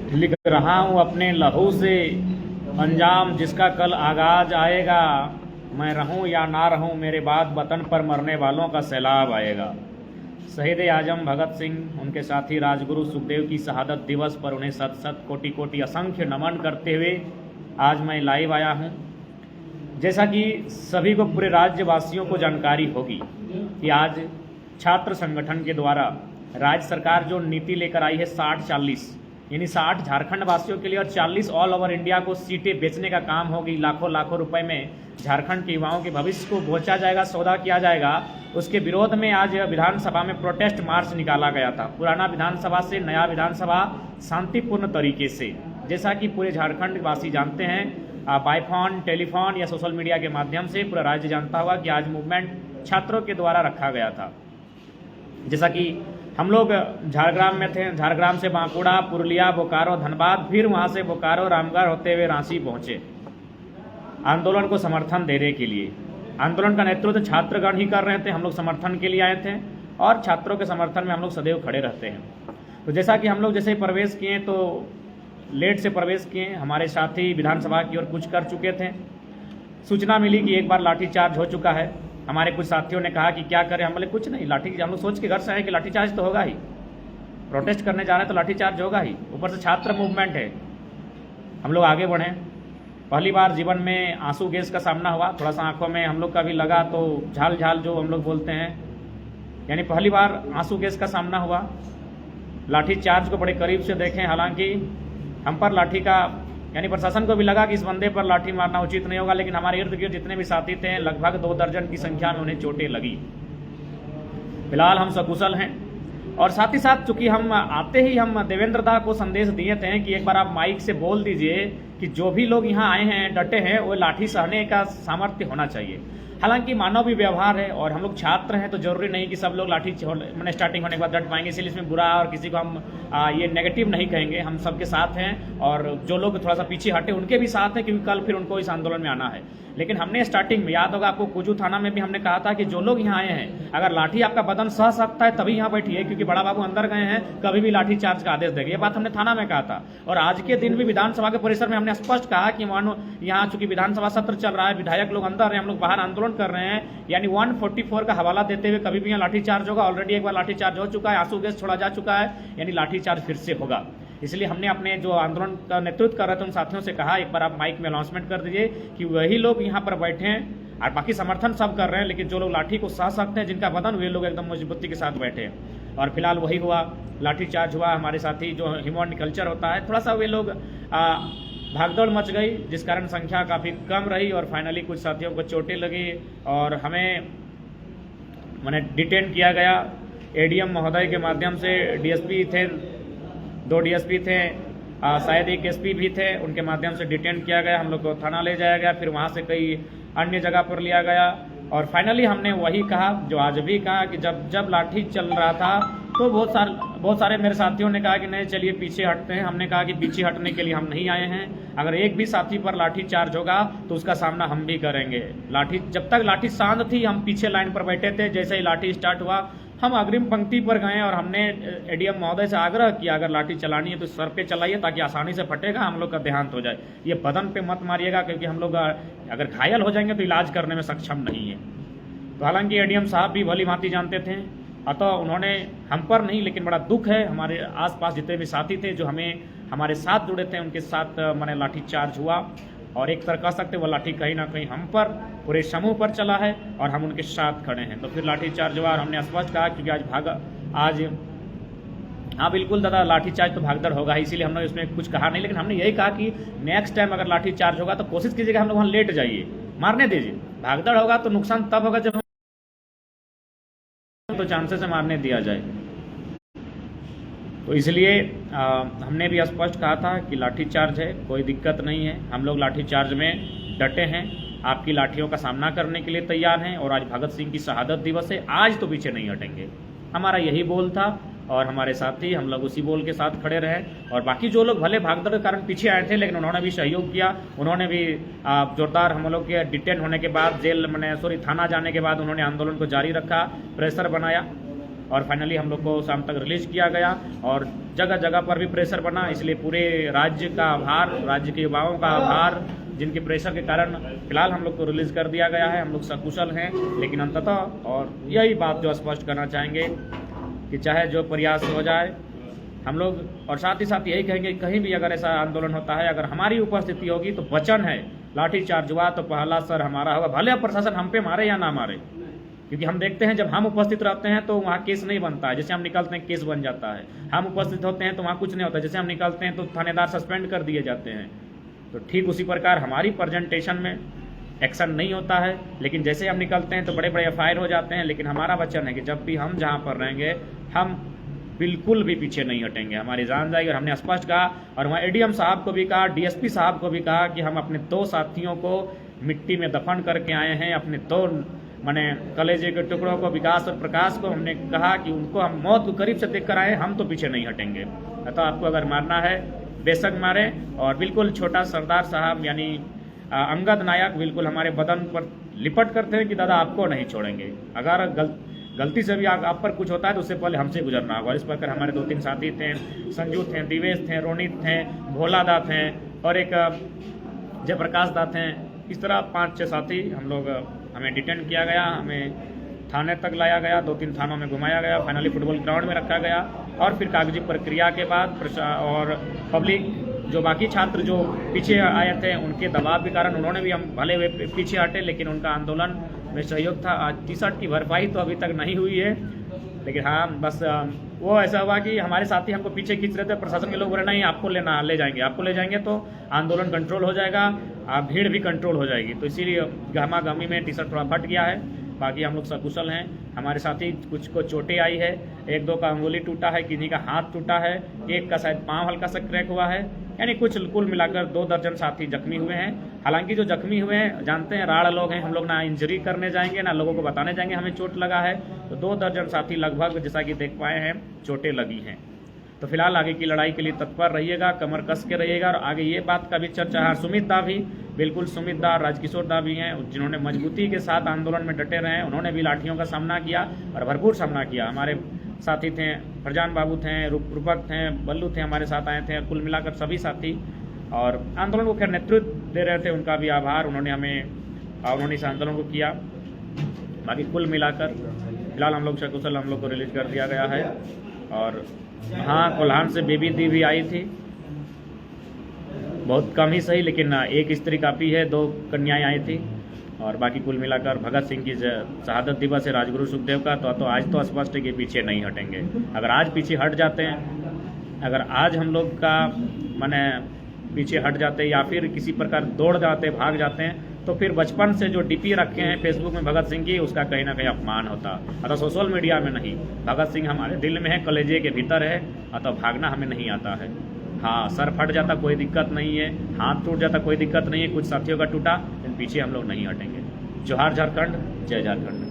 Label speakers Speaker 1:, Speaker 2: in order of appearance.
Speaker 1: लिख रहा हूँ अपने लहू से अंजाम जिसका कल आगाज आएगा। मैं रहूँ या ना रहूँ मेरे बाद वतन पर मरने वालों का सैलाब आएगा। शहीद आजम भगत सिंह, उनके साथी राजगुरु सुखदेव की शहादत दिवस पर उन्हें शत शत कोटि कोटि असंख्य नमन करते हुए आज मैं लाइव आया हूँ। जैसा कि सभी को, पूरे राज्यवासियों को जानकारी होगी कि आज छात्र संगठन के द्वारा राज्य सरकार जो नीति लेकर आई है 60-40, यानी 60 झारखंड वासियों के लिए और 40 ऑल ओवर इंडिया को सीटें बेचने का काम होगी। लाखों लाखों रुपए में झारखंड के युवाओं के भविष्य को बेचा जाएगा, सौदा किया जाएगा। उसके विरोध में आज विधानसभा में प्रोटेस्ट मार्च निकाला गया था। पुराना विधानसभा से नया विधानसभा शांतिपूर्ण तरीके से, जैसा कि पूरे झारखंड वासी जानते हैं, बाय फोन, टेलीफोन या सोशल मीडिया के माध्यम से पूरा राज्य जानता होगा कि आज मूवमेंट छात्रों के द्वारा रखा गया था। जैसा कि हम लोग झारग्राम में थे, झारग्राम से बांकुड़ा, पुरुलिया, बोकारो, धनबाद, फिर वहाँ से बोकारो, रामगढ़ होते हुए रांची पहुँचे आंदोलन को समर्थन देने के लिए। आंदोलन का नेतृत्व छात्रगण ही कर रहे थे, हम लोग समर्थन के लिए आए थे और छात्रों के समर्थन में हम लोग सदैव खड़े रहते हैं। तो जैसा कि हम लोग जैसे प्रवेश किए तो लेट से प्रवेश किए, हमारे साथी विधानसभा की ओर कुछ कर चुके थे। सूचना मिली कि एक बार लाठीचार्ज हो चुका है। हमारे कुछ साथियों ने कहा कि क्या करें, हम बोले कुछ नहीं, लाठी, हम लोग सोच के घर से आए कि लाठीचार्ज तो होगा ही, प्रोटेस्ट करने जा रहे हैं तो लाठीचार्ज होगा ही, ऊपर से छात्र मूवमेंट है। हम लोग आगे बढ़े। पहली बार जीवन में आंसू गैस का सामना हुआ, थोड़ा सा आंखों में हम लोग का भी लगा, तो झाल झाल जो हम लोग बोलते हैं, यानी पहली बार आंसू गैस का सामना हुआ। लाठीचार्ज को बड़े करीब से देखें, हालांकि हम पर लाठी का, यानी प्रशासन को भी लगा कि इस बंदे पर लाठी मारना उचित नहीं होगा, लेकिन हमारे इर्द गिर्द जितने भी साथी थे लगभग 2 दर्जन की संख्या में उन्हें चोटें लगी। फिलहाल हम सकुशल हैं और साथ ही साथ चूंकि हम आते ही हम देवेंद्र दा को संदेश दिए थे कि एक बार आप माइक से बोल दीजिए कि जो भी लोग यहाँ आए हैं, डटे हैं, वो लाठी सहने का सामर्थ्य होना चाहिए। हालांकि मानवीय व्यवहार है और हम लोग छात्र हैं तो जरूरी नहीं कि सब लोग लाठी मैंने स्टार्टिंग होने के बाद डट पाएंगे, इसलिए इसमें बुरा और किसी को हम ये नेगेटिव नहीं कहेंगे। हम सबके साथ हैं और जो लोग थोड़ा सा पीछे हटे उनके भी साथ हैं, क्योंकि कल फिर उनको इस आंदोलन में आना है। लेकिन हमने स्टार्टिंग में, याद होगा आपको, कुजू थाना में भी हमने कहा था कि जो लोग यहाँ आए हैं, अगर लाठी आपका बदन सह सकता है तभी यहाँ बैठिए, क्योंकि बड़ा बाबू अंदर गए हैं, कभी भी लाठी चार्ज का आदेश देंगे। ये बात हमने थाना में कहा था और आज के दिन भी विधानसभा के परिसर में हमने स्पष्ट कहा कि मानो यहाँ चूंकि विधानसभा सत्र चल रहा है, विधायक लोग अंदर हैं, हम लोग बाहर आंदोलन कर रहे हैं, यानी 144 का हवाला देते हुए कभी भी यहाँ लाठीचार्ज होगा। ऑलरेडी एक बार लाठीचार्ज हो चुका है, आंसू गैस छोड़ा जा चुका है, यानी लाठीचार्ज फिर से होगा। इसलिए हमने अपने जो आंदोलन का नेतृत्व कर रहे थे उन साथियों से कहा एक बार आप माइक में अनाउंसमेंट कर दीजिए कि वही लोग यहाँ पर बैठे हैं और बाकी समर्थन सब कर रहे हैं, लेकिन जो लोग लाठी को सह सकते हैं, जिनका बदन, वे लोग एकदम मजबूती के साथ बैठे हैं। और फिलहाल वही हुआ, लाठीचार्ज हुआ। हमारे साथी जो ह्यूमन कल्चर होता है, थोड़ा सा वे लोग भागदौड़ मच गई, जिस कारण संख्या काफ़ी कम रही और फाइनली कुछ साथियों को चोटें लगी और हमें मैंने डिटेन किया गया। एडीएम महोदय के माध्यम से, डीएसपी थे, 2 डीएसपी थे, शायद एक एसपी भी थे, उनके माध्यम से डिटेन किया गया। हम लोग को थाना ले जाया गया, फिर वहाँ से कई अन्य जगह पर लिया गया और फाइनली हमने वही कहा जो आज भी कहा कि जब लाठी चल रहा था तो बहुत सारे मेरे साथियों ने कहा कि नहीं चलिए पीछे हटते हैं। हमने कहा कि पीछे हटने के लिए हम नहीं आए हैं, अगर एक भी साथी पर लाठी चार्ज होगा तो उसका सामना हम भी करेंगे। लाठी, जब तक लाठी शांत थी हम पीछे लाइन पर बैठे थे, जैसे ही लाठी स्टार्ट हुआ हम अग्रिम पंक्ति पर गए और हमने एडीएम महोदय से आग्रह किया अगर लाठी चलानी है तो सर पे चलाइए ताकि आसानी से फटेगा, हम लोग का देहांत हो जाए। ये बदन पे मत मारिएगा, क्योंकि हम लोग अगर घायल हो जाएंगे तो इलाज करने में सक्षम नहीं है। तो हालांकि एडीएम साहब भी भली भांति जानते थे, अतः उन्होंने हम पर नहीं, लेकिन बड़ा दुख है हमारे आसपास जितने भी साथी थे जो हमारे साथ जुड़े थे, उनके साथ मैंने लाठी चार्ज हुआ और एक तरह कह सकते वो लाठी कहीं ना कहीं हम पर, पूरे समूह पर चला है और हम उनके साथ खड़े हैं। तो फिर लाठी चार्ज हुआ और हमने स्पष्ट कहा क्योंकि आज हाँ बिल्कुल दादा, लाठी चार्ज तो भागदड़ होगा ही, इसीलिए हमने इसमें कुछ कहा नहीं, लेकिन हमने यही कहा कि नेक्स्ट टाइम अगर लाठी चार्ज होगा तो कोशिश कीजिएगा हम लोग वहाँ लेट जाइए, मारने दीजिए। भागदड़ होगा तो नुकसान तब होगा जब तो चांसेस है मारने दिया जाए। तो इसलिए हमने भी स्पष्ट कहा था कि लाठीचार्ज है, कोई दिक्कत नहीं है, हम लोग लाठीचार्ज में डटे हैं, आपकी लाठियों का सामना करने के लिए तैयार हैं और आज भगत सिंह की शहादत दिवस है, आज तो पीछे नहीं हटेंगे। हमारा यही बोल था और हमारे साथी हम लोग उसी बोल के साथ खड़े रहे और बाकी जो लोग भले भागदड़ के कारण पीछे आए थे लेकिन उन्होंने भी सहयोग किया, उन्होंने भी जोरदार, हम लोग के डिटेन होने के बाद, जेल थाना जाने के बाद उन्होंने आंदोलन को जारी रखा, प्रेशर बनाया और फाइनली हम लोग को शाम तक रिलीज़ किया गया और जगह जगह पर भी प्रेशर बना, इसलिए पूरे राज्य का आभार, राज्य के युवाओं का आभार, जिनके प्रेशर के कारण फिलहाल हम लोग को रिलीज़ कर दिया गया है। हम लोग सकुशल हैं, लेकिन अंततः और यही बात जो स्पष्ट करना चाहेंगे कि चाहे जो प्रयास हो जाए हम लोग, और साथ ही साथ यही कहेंगे कहीं भी अगर ऐसा आंदोलन होता है, अगर हमारी उपस्थिति होगी तो वचन है लाठीचार्ज हुआ तो पहला सर हमारा होगा, भले अब प्रशासन हम पे मारे या ना मारे, क्योंकि हम देखते हैं जब हम उपस्थित रहते हैं तो वहाँ केस नहीं बनता है, जैसे हम निकलते हैं केस बन जाता है। हम उपस्थित होते हैं तो वहाँ कुछ नहीं होता, जैसे हम निकलते हैं तो थानेदार सस्पेंड कर दिए जाते हैं। तो ठीक उसी प्रकार हमारी प्रेजेंटेशन में एक्शन नहीं होता है, लेकिन जैसे हम निकलते हैं तो बड़े बड़े FIR हो जाते हैं। लेकिन हमारा वचन है कि जब भी हम जहाँ पर रहेंगे हम बिल्कुल भी पीछे नहीं हटेंगे, हमारी जान जाएगी। और हमने स्पष्ट कहा, और वहाँ ADM साहब को भी कहा, DSP साहब को भी कहा कि हम अपने 2 साथियों को मिट्टी में दफन करके आए हैं, अपने 2 माने कलेजे के टुकड़ों को, विकास और प्रकाश को हमने कहा कि उनको हम मौत को करीब से देख कर आए, हम तो पीछे नहीं हटेंगे। तो आपको अगर मारना है बेशक मारें। और बिल्कुल छोटा सरदार साहब यानी अंगद नायक बिल्कुल हमारे बदन पर लिपट करते हैं कि दादा आपको नहीं छोड़ेंगे, अगर गलती से भी आप पर कुछ होता है तो उससे पहले हमसे गुजरना होगा। इस प्रकार हमारे 2-3 साथी थे, संजू थे, दिवेश थे, रोनित थे, भोला दा थे और एक जयप्रकाश दा थे। इस तरह 5-6 साथी हम लोग, हमें डिटेन किया गया, हमें थाने तक लाया गया, 2-3 थानों में घुमाया गया, फाइनली फुटबॉल ग्राउंड में रखा गया। और फिर कागजी प्रक्रिया के बाद और पब्लिक जो बाकी छात्र जो पीछे आए थे उनके दबाव के कारण उन्होंने भी, हम भले वे पीछे हटे लेकिन उनका आंदोलन में सहयोग था। आज टी-शर्ट की भरपाई तो अभी तक नहीं हुई है, लेकिन हाँ बस वो ऐसा हुआ कि हमारे साथी हमको पीछे खींच रहे थे, प्रशासन के लोग बोले नहीं आपको ले जाएंगे, आपको ले जाएंगे तो आंदोलन कंट्रोल हो जाएगा, भीड़ भी कंट्रोल हो जाएगी। तो इसीलिए गहमा गहमी में टी-शर्ट थोड़ा फट गया है। बाकी हम लोग सकुशल हैं। हमारे साथी कुछ को चोटें आई है, 1-2 का अंगुली टूटा है, किसी का हाथ टूटा है, एक का शायद पाँव हल्का सा क्रैक हुआ है, यानी कुछ कुल मिलाकर 2 दर्जन साथी जख्मी हुए हैं। हालांकि जो जख्मी हुए हैं जानते हैं राड़ लोग हैं, हम लोग ना इंजरी करने जाएंगे ना लोगों को बताने जाएंगे हमें चोट लगा है। तो 2 दर्जन साथी लगभग जैसा कि देख पाए हैं चोटें लगी हैं। तो फिलहाल आगे की लड़ाई के लिए तत्पर रहिएगा, कमर कस के रहिएगा। और आगे ये बात का भी चर्चा है, सुमित दा भी, बिल्कुल सुमित दा, राजकिशोर दा भी हैं जिन्होंने मजबूती के साथ आंदोलन में डटे रहे हैं। उन्होंने भी लाठियों का सामना किया और भरपूर सामना किया। हमारे साथी थे, फरजान बाबू थे, रूपक थे, बल्लू थे, हमारे साथ आए थे, कुल मिलाकर सभी साथी। और आंदोलन को खैर नेतृत्व दे रहे थे, उनका भी आभार, उन्होंने इस आंदोलन को किया। बाकी कुल मिलाकर फिलहाल हम लोग सकुशल, हम लोग को रिलीज कर दिया गया है। और हाँ, कोल्हान से बेबी दी भी आई थी, बहुत कम ही सही, लेकिन एक स्त्री काफ़ी है, 2 कन्याएं आई थी। और बाकी कुल मिलाकर भगत सिंह की शहादत दिवस है, राजगुरु सुखदेव का, तो आज तो स्पष्ट है कि पीछे नहीं हटेंगे। अगर आज पीछे हट जाते हैं, अगर आज हम लोग का माने पीछे हट जाते या फिर किसी प्रकार दौड़ जाते, भाग जाते हैं, तो फिर बचपन से जो DP रखे हैं फेसबुक में भगत सिंह की, उसका कहीं ना कहीं अपमान होता। अतः सोशल मीडिया में नहीं, भगत सिंह हमारे दिल में है, कलेजे के भीतर है, अतः भागना हमें नहीं आता है। हाँ, सर फट जाता कोई दिक्कत नहीं है, हाथ टूट जाता कोई दिक्कत नहीं है, कुछ साथियों का टूटा, लेकिन पीछे हम लोग नहीं हटेंगे। जोहार झारखंड, जय झारखंड।